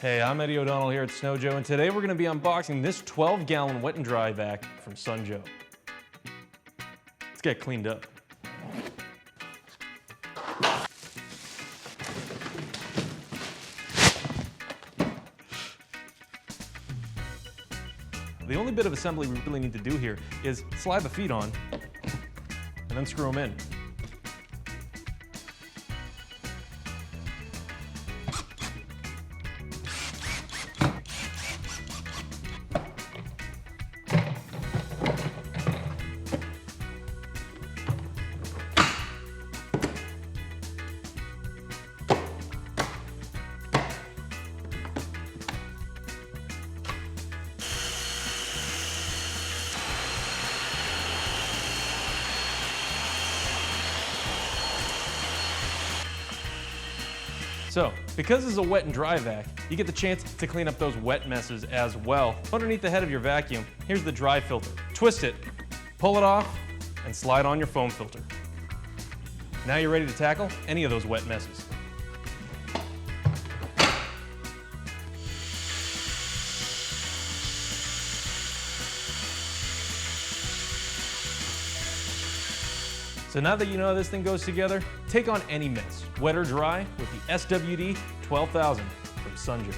Hey, I'm Eddie O'Donnell here at Snow Joe, and today we're going to be unboxing this 12-gallon wet and dry vac from Sun Joe. Let's get cleaned up. The only bit of assembly we really need to do here is slide the feet on and then screw them in. So, because this is a wet and dry vac, you get the chance to clean up those wet messes as well. Underneath the head of your vacuum, here's the dry filter. Twist it, pull it off, and slide on your foam filter. Now you're ready to tackle any of those wet messes. So now that you know how this thing goes together, take on any mess, wet or dry, with the SWD12000 from Sun Joe.